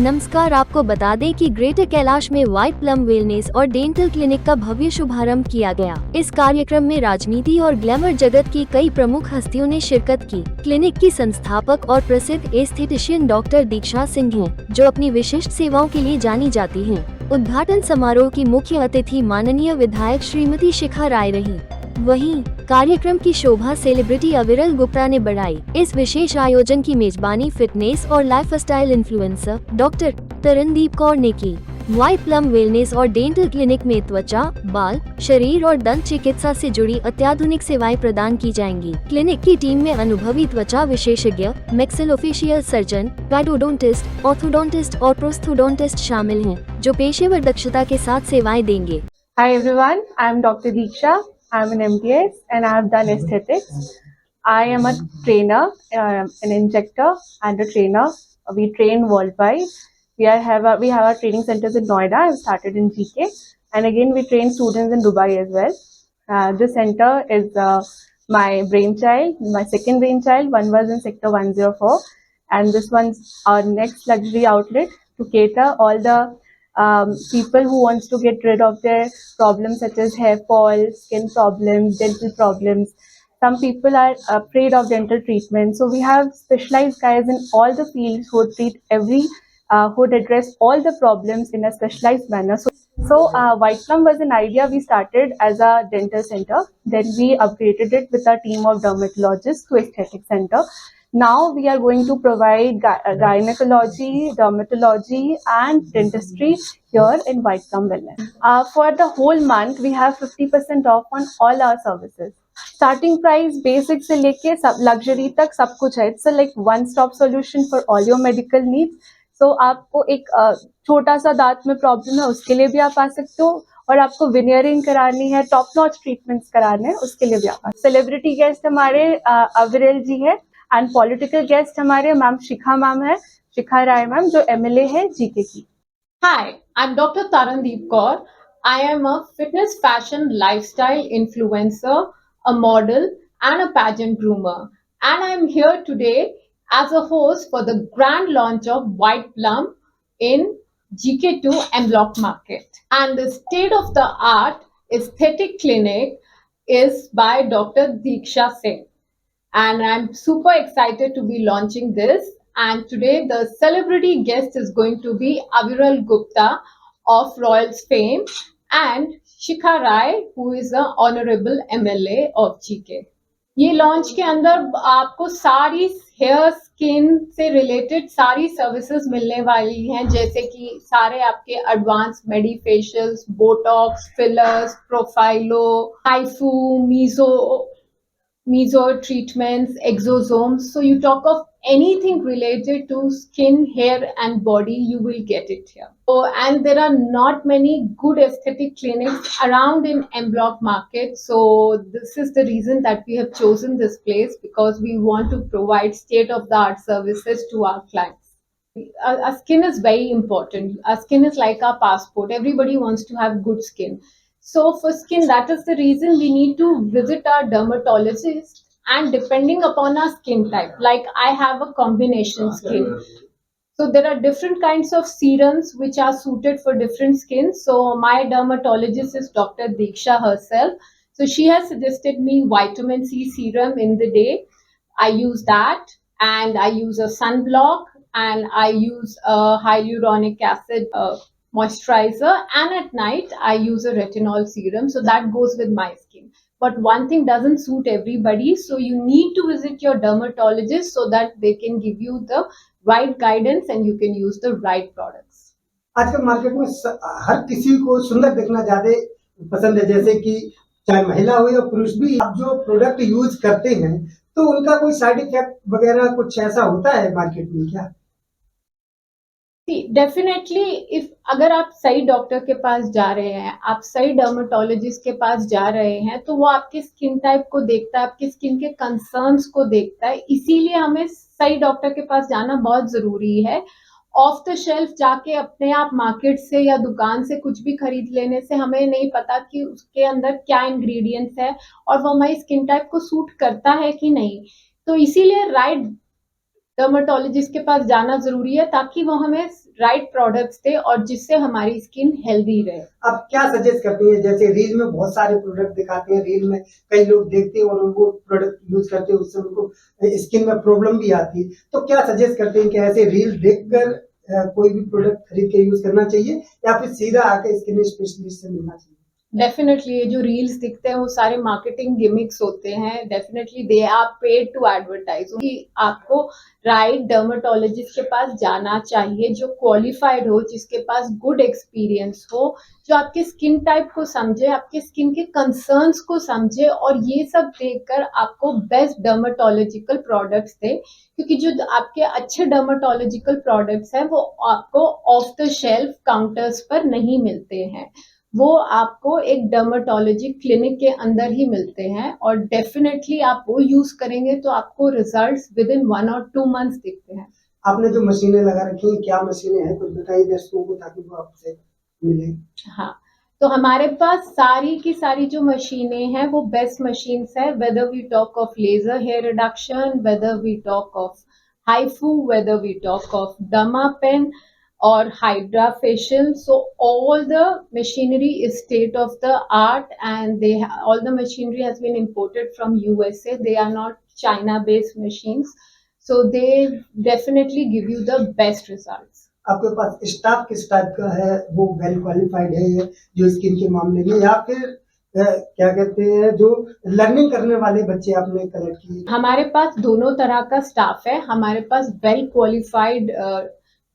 नमस्कार, आपको बता दें कि ग्रेटर कैलाश में व्हाइट प्लम वेलनेस और डेंटल क्लिनिक का भव्य शुभारंभ किया गया। इस कार्यक्रम में राजनीति और ग्लैमर जगत की कई प्रमुख हस्तियों ने शिरकत की। क्लिनिक की संस्थापक और प्रसिद्ध एस्थेटिशियन डॉक्टर दीक्षा सिंह हैं, जो अपनी विशिष्ट सेवाओं के लिए जानी जाती हैं। उद्घाटन समारोह की मुख्य अतिथि माननीय विधायक श्रीमती शिखा राय रही। वहीं कार्यक्रम की शोभा सेलिब्रिटी अविरल गुप्ता ने बढ़ाई। इस विशेष आयोजन की मेजबानी फिटनेस और lifestyle influencer doctor Tarandeep Kaur ने की। व्हाइट प्लम वेलनेस और डेंटल क्लिनिक में त्वचा, बाल, शरीर और दंत चिकित्सा से जुड़ी अत्याधुनिक सेवाएं प्रदान की जाएंगी। क्लिनिक की टीम में अनुभवी त्वचा विशेषज्ञ, मैक्सिलोफेशियल सर्जन, पैडोडोंटिस्ट, ऑर्थोडोंटिस्ट और प्रोस्थोडोंटिस्ट शामिल हैं, जो पेशेवर दक्षता के साथ सेवाएं देंगे। Hi everyone, I am Dr. Deeksha. I am an MDS and I have done aesthetics. I am a trainer, an injector and a trainer. We train worldwide. We have our training centers in Noida. I've started in GK, and again we train students in Dubai as well. This center is my brainchild, my second brainchild. One was in Sector 104, and this one's our next luxury outlet to cater all the people who wants to get rid of their problems such as hair fall, skin problems, dental problems. Some people are afraid of dental treatment, so we have specialized guys in all the fields who would treat who would address all the problems in a specialized manner. So White Plum was an idea we started as a dental center. Then we upgraded it with a team of dermatologists to aesthetic center. Now we are going to provide gynecology, dermatology and dentistry here in White Plum Wellness. For the whole month, we have 50% off on all our services. Starting price basic से लेके सब luxury तक सब कुछ है. It's a like one stop solution for all your medical needs. So आपको एक छोटा सा दांत में प्रॉब्लम है उसके लिए भी आप आ सकते हो, और आपको विनियरिंग करानी है, टॉप नॉच ट्रीटमेंट्स कराने हैं उसके लिए भी आप। सेलिब्रिटी गेस्ट हमारे अविरल जी है, एंड पॉलिटिकल गेस्ट हमारे मैम शिखा मैम है, शिखा राय मैम, जो MLA है जीके की। Hi, I'm Dr. Tarandeep Kaur. I am a fitness, fashion, lifestyle influencer, a model, and a pageant groomer. And I'm here today as a host for the grand launch of White Plum in GK2 M Block Market. And the state of the art aesthetic clinic is by Dr. Deeksha Singh. And I'm super excited to be launching this. And today the celebrity guest is going to be Aviral Gupta of Royals fame and Shikha Rai, who is the honorable MLA of GK. ये launch के अंदर आपको सारी hair skin से related सारी services मिलने वाली हैं, जैसे कि सारे आपके advance medifacials, Botox, fillers, Profhilo, HIFU, meso treatments, exosomes. So you talk of anything related to skin, hair and body, you will get it here. So, and there are not many good aesthetic clinics around in M Block Market. So this is the reason that we have chosen this place, because we want to provide state of the art services to our clients. Our skin is very important. Our skin is like our passport. Everybody wants to have good skin. So for skin, that is the reason we need to visit our dermatologist, and depending upon our skin type, like I have a combination skin. So there are different kinds of serums which are suited for different skins. So my dermatologist is Dr. Deeksha herself. So she has suggested me vitamin C serum in the day. I use that, and I use a sunblock, and I use a hyaluronic acid moisturizer, and at night I use a retinol serum. So that goes with my skin. But one thing doesn't suit everybody, so you need to visit your dermatologist so that they can give you the right guidance and you can use the right products. आजकल market में हर किसी को सुंदर दिखना ज्यादा पसंद है, जैसे कि चाहे महिला हो या पुरुष भी। आप जो प्रोडक्ट यूज करते हैं तो उनका कोई साइड इफेक्ट वगैरह कुछ ऐसा होता है मार्केट में क्या? डेफिनेटली, इफ अगर आप सही डॉक्टर के पास जा रहे हैं, आप सही डर्मेटोलॉजिस्ट के पास जा रहे हैं, तो वो आपके स्किन टाइप को देखता है, आपके स्किन के कंसर्न्स को देखता है। इसीलिए हमें सही डॉक्टर के पास जाना बहुत जरूरी है। ऑफ द शेल्फ जाके अपने आप मार्केट से या दुकान से कुछ भी खरीद लेने से हमें नहीं पता कि उसके अंदर क्या इंग्रेडिएंट्स है और वो हमारी स्किन टाइप को सूट करता है कि नहीं। तो इसीलिए राइट डर्मेटोलॉजिस्ट के पास जाना जरूरी है ताकि वो हमें राइट प्रोडक्ट्स दे और जिससे हमारी स्किन हेल्दी रहे। आप क्या सजेस्ट करती हैं? जैसे रील में बहुत सारे प्रोडक्ट दिखाते हैं, रील में कई लोग देखते हैं और उनको प्रोडक्ट यूज करते हैं, उससे उनको स्किन में प्रॉब्लम भी आती है, तो क्या सजेस्ट करते हैं कि ऐसे रील देखकर कोई भी प्रोडक्ट खरीद के यूज करना चाहिए या फिर सीधा आके स्किन स्पेशलिस्ट से मिलना चाहिए? डेफिनेटली ये जो रील्स दिखते हैं वो सारे मार्केटिंग गिमिक्स होते हैं। Definitely they are paid to advertise. आपको राइट डर्मेटोलॉजिस्ट के पास जाना चाहिए जो क्वालिफाइड हो, जिसके पास गुड एक्सपीरियंस हो, जो आपके स्किन टाइप को समझे, आपके स्किन के कंसर्न्स को समझे और ये सब देखकर आपको बेस्ट डर्मेटोलॉजिकल प्रोडक्ट्स दे। क्योंकि जो आपके अच्छे डर्मेटोलॉजिकल प्रोडक्ट्स हैं वो आपको ऑफ द शेल्फ काउंटर्स पर नहीं मिलते हैं, वो आपको एक डर्मेटोलॉजी क्लिनिक के अंदर ही मिलते हैं और डेफिनेटली आप वो यूज करेंगे तो आपको रिजल्ट्स विद इन 1 और 2 मंथ्स दिखते हैं। आपने जो मशीनें लगा रखी हैं, क्या मशीनें हैं, कुछ बताइए दर्शकों को ताकि वो आपसे मिले। हाँ, तो हमारे पास सारी की सारी जो मशीनें हैं वो बेस्ट मशीन्स है, whether we talk of laser hair reduction, whether we talk of HIFU, whether we talk of derma pen or hydra facial. So all the machinery is state of the art and all the machinery has been imported from USA. They are not China based machines, so they definitely give you the best results. आपके पास staff किस type का है? वो well qualified है जो skin के मामले में, या फिर क्या कहते हैं जो लर्निंग करने वाले बच्चे आपने कलेक्ट किए? हमारे पास दोनों तरह का स्टाफ है। हमारे पास वेल क्वालिफाइड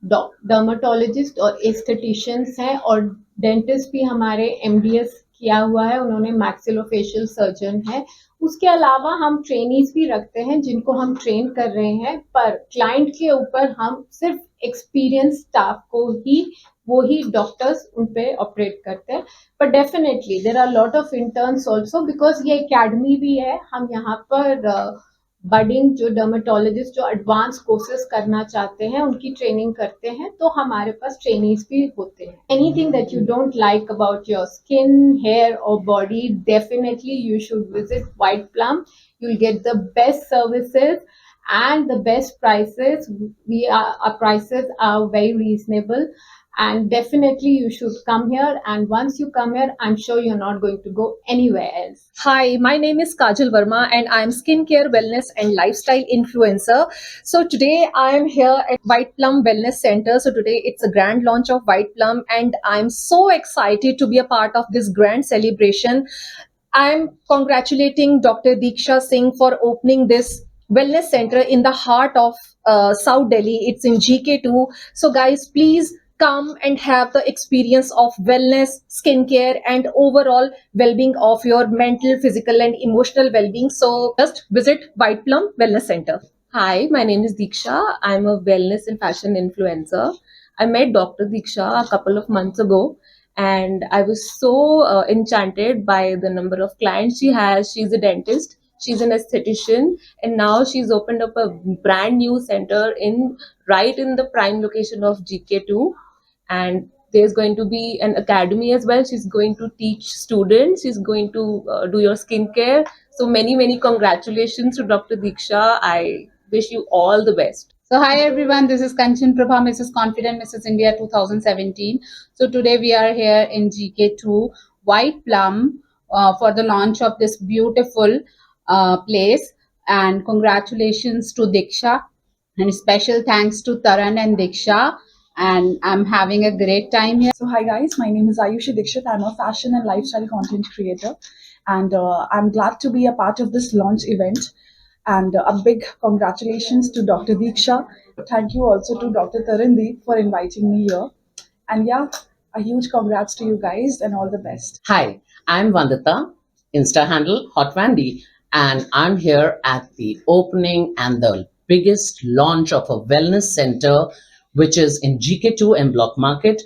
डर्मेटोलॉजिस्ट और एस्थेटिशियंस हैं और डेंटिस्ट भी हमारे MDS किया हुआ है, उन्होंने मैक्सिलोफेशियल सर्जन है। उसके अलावा हम ट्रेनीज भी रखते हैं जिनको हम ट्रेन कर रहे हैं, पर क्लाइंट के ऊपर हम सिर्फ एक्सपीरियंस स्टाफ को ही, वो ही डॉक्टर्स उन पे ऑपरेट करते हैं। पर definitely there are lot of interns also, because ये एकेडमी भी है। हम यहाँ पर बडिंग जो डर्मेटोलॉजिस्ट जो एडवांस कोर्सेज करना चाहते हैं उनकी ट्रेनिंग करते हैं, तो हमारे पास ट्रेनिंग्स भी होते हैं। Anything that you don't like about your skin, hair और body, definitely you should visit White Plum. You will get the best services and the best prices. Our prices are very reasonable and definitely you should come here, and once you come here I'm sure you're not going to go anywhere else. Hi, my name is Kajal Verma and I'm skincare, wellness and lifestyle influencer. So today I am here at White Plum Wellness Center. So today it's a grand launch of White Plum and I'm so excited to be a part of this grand celebration. I'm congratulating Dr. Diksha Singh for opening this wellness center in the heart of South Delhi. It's in GK2. So guys, please come and have the experience of wellness, skincare and overall well-being of your mental, physical and emotional well-being. So just visit White Plum Wellness Center. Hi, my name is Diksha. I'm a wellness and fashion influencer. I met Dr. Diksha a couple of months ago and I was so enchanted by the number of clients she has. She's a dentist. She's an esthetician and now she's opened up a brand new center right in the prime location of GK2, and there's going to be an academy as well. She's going to teach students. She's going to do your skincare. So many congratulations to Dr. Diksha. I wish you all the best. So hi everyone, this is Kanchan Prabha, Mrs. Confident, Mrs. India 2017. So today we are here in GK2 White Plum for the launch of this beautiful place, and congratulations to Diksha and special thanks to Taran and Diksha, and I'm having a great time here. So hi guys, my name is Ayushi Dikshit. I'm a fashion and lifestyle content creator and I'm glad to be a part of this launch event, and a big congratulations to Dr. Diksha. Thank you also to Dr. Tarandeep for inviting me here, and yeah, a huge congrats to you guys and all the best. Hi, I'm Vandita, Insta handle Hot Vandy, and I'm here at the opening and the biggest launch of a wellness center, which is in GK2 M Block Market.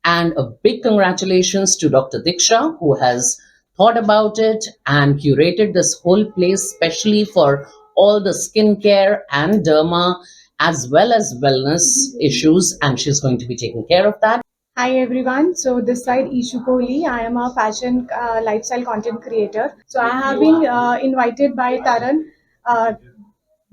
And a big congratulations to Dr. Diksha, who has thought about it and curated this whole place specially for all the skincare and derma as well as wellness issues, and she's going to be taking care of that. Hi everyone, so this side Ishu Kohli. I am a fashion lifestyle content creator. So I have been invited by Taran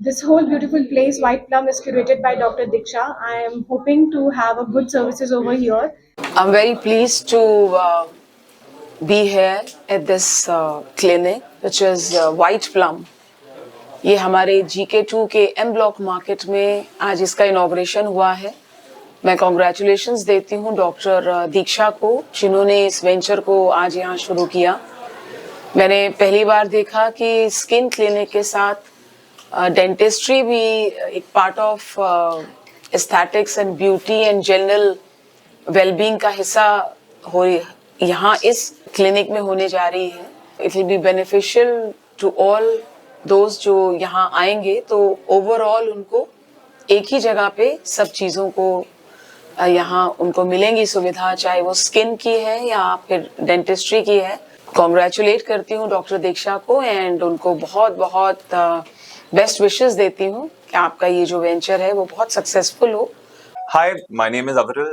This whole beautiful place, White Plum, is curated by Dr. Diksha. I am hoping to have a good services over here. I'm very pleased to be here at this clinic, which is White Plum. ये हमारे GK2 के M block market में आज इसका inauguration हुआ है। मैं congratulations देती हूँ डॉक्टर दीक्षा को, जिन्होंने इस वेंचर को आज यहाँ शुरू किया। मैंने पहली बार देखा कि स्किन क्लिनिक के साथ डेंटिस्ट्री भी एक part of aesthetics and beauty and general wellbeing का हिस्सा हो यहाँ इस क्लिनिक में होने जा रही है। It will be beneficial to all दोस्त जो यहाँ आएंगे, तो ओवरऑल उनको एक ही जगह पे सब चीज़ों को यहाँ उनको मिलेंगी सुविधा, चाहे वो स्किन की है या फिर डेंटिस्ट्री की है। कॉन्ग्रेचुलेट करती हूँ डॉक्टर दीक्षा को एंड उनको बहुत बहुत बेस्ट विशेस देती हूँ कि आपका ये जो वेंचर है वो बहुत सक्सेसफुल हो। Hi, my name is Avril.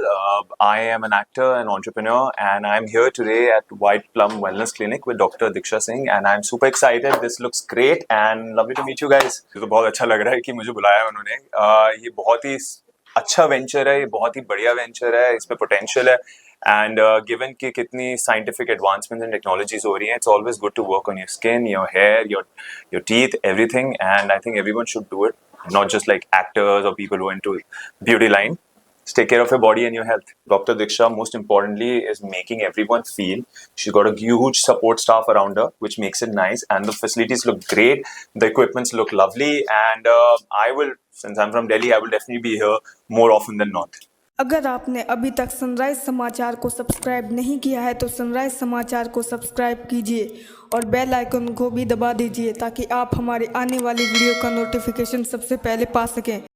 I am an actor and entrepreneur, and I'm here today at White Plum Wellness Clinic with Dr. Diksha Singh, and I'm super excited. This looks great and lovely to meet you guys. मुझे तो बहुत अच्छा लग रहा है कि मुझे बुलाया है उन्होंने। ये बहुत ही अच्छा वेंचर है, ये बहुत ही बढ़िया वेंचर है, इसमें पोटेंशियल है एंड गिवन कि कितनी साइंटिफिक एडवांसमेंट्स एंड टेक्नोलॉजीज हो रही हैं, it's always good to work on your skin, your hair, your teeth, everything, and I think everyone should do it, not just like actors or people who are into beauty line. Take care of your body and your health. Dr. Diksha, most importantly, is making everyone feel. She's got a huge support staff around her, which makes it nice. And the facilities look great. The equipments look lovely. And since I'm from Delhi, I will definitely be here more often than not. अगर आपने अभी तक sunrise समाचार को subscribe नहीं किया है तो सनराइज समाचार को सब्सक्राइब कीजिए और बेल आइकन को भी दबा दीजिए ताकि आप हमारे आने वाली वीडियो का नोटिफिकेशन सबसे पहले पा सकें।